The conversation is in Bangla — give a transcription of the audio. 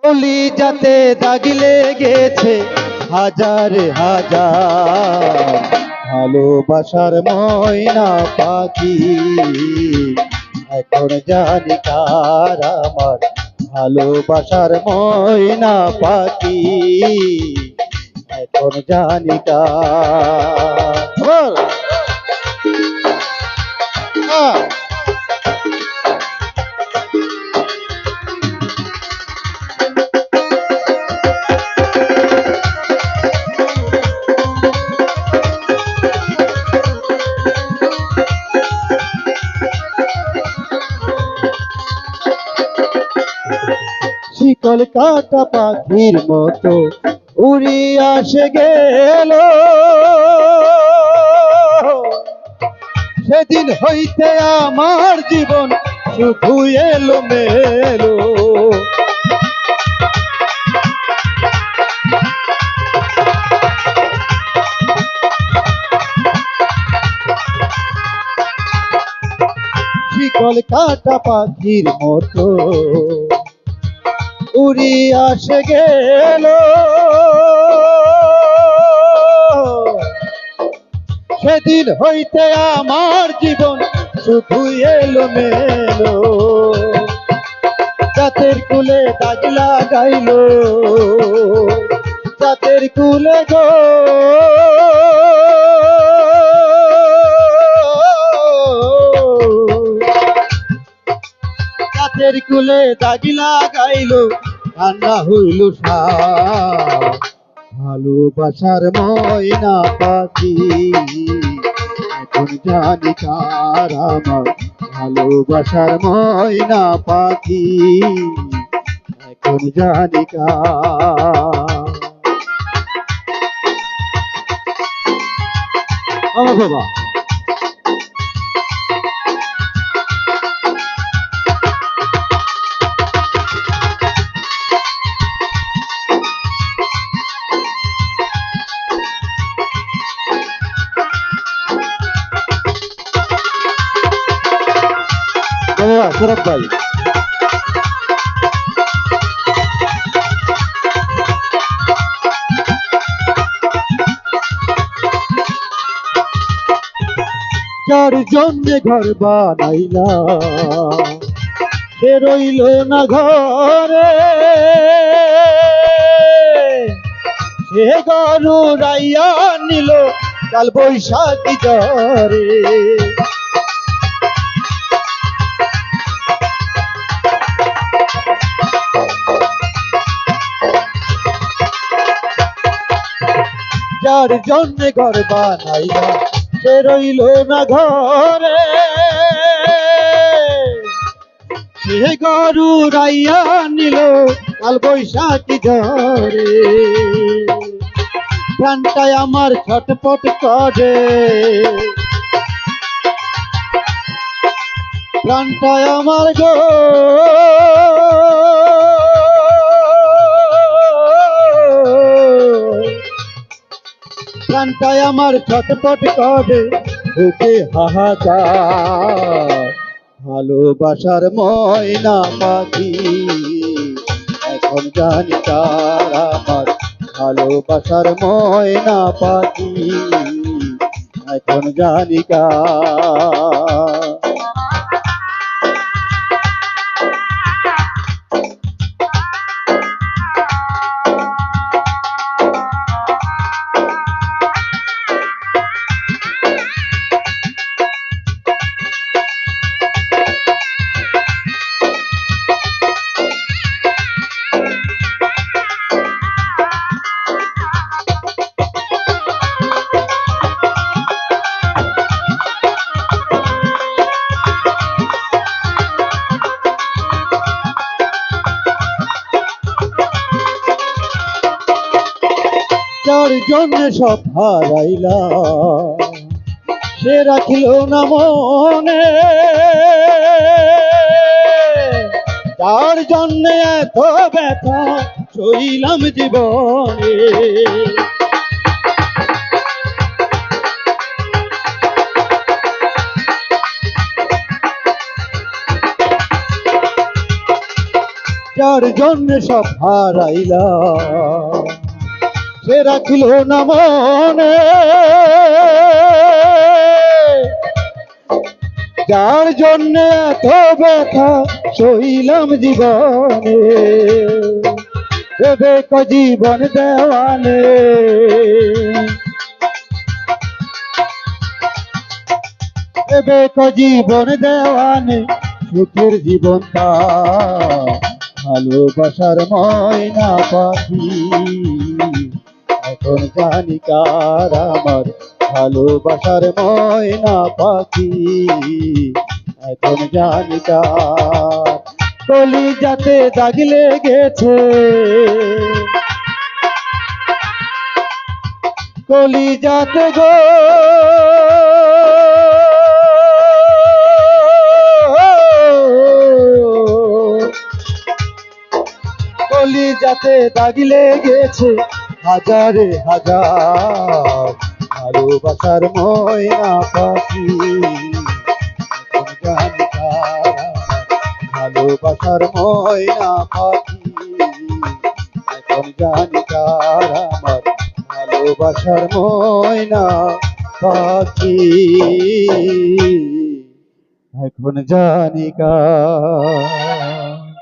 কলি যাতে দাগ লেগেছে হাজার হাজার, ভালোবাসার ময়না পাখি এখন জানি কার আমার, ভালোবাসার ময়না পাখি এখন জানি কার। বল। আহ! শিকল কাটা পাখির মতো উড়ি আসে গেল, সেদিন হইতে আমার জীবন শুধু এলো মেলো। শিকল কাটা পাখির মতো উড়ি আসে গেল, সেদিন হইতে আমার জীবন শুধু এলো মেলো। জাতের কুলে দাগ লাগাইল, জাতের কুলে গো জাতের কুলে দাগ লাগাইল, কান্না হইল সার। ভালোবাসার ময়না পাখি এখন জানি কার আমার, ভালোবাসার ময়না পাখি এখন জানি কার। ও বাবা। শরৎ ভাই, যার জন্যে ঘর বানাইলা সে রইল না ঘরে, সে গরু রাইয়া নিল কাল বৈশাখী জ্বরে। যার জন্যে ঘর বানাইলা সে রইল না ঘরে, সে গরু রাইয়া নিল কাল বৈশাখী ঝরে। প্রাণটাই আমার ছটপট করে, প্রাণটাই আমার গো প্রাণটাই আমার ছটপট করে, বুকে হাহাকার। ভালোবাসার ময়না পাখি এখন জানি কার আমার, ভালোবাসার ময়না পাখি এখন জানি কার। যার জন্য সব হারাইলা সে রাখিল না মনে, যার জন্য এত ব্যথা সইলাম জীবনে। যার জন্য সব হারাইলাম, সে রাখিল না মনে, যার জন্য এত ব্যথা সইলাম জীবনে, ভেবে জীবন দেওয়ানে, ভেবে জীবন দেওয়ানে, সুখের জীবন তার, ভালোবাসার ময়না পাখি। এখন জানি কার আমার ভালোবাসার ময়না পাখি, এখন জানি কার। কলিজাতে দাগ লেগেছে, কলিজাতে গো কলিজাতে দাগ লেগেছে, হাজারে হাজার ভালোবাসার ময়না পাখি। এখন জানি কার আমার ভালোবাসার ময়না পাখি, এখন জানি কার আমার ভালোবাসার ময়না পাখি, এখন জানি কার।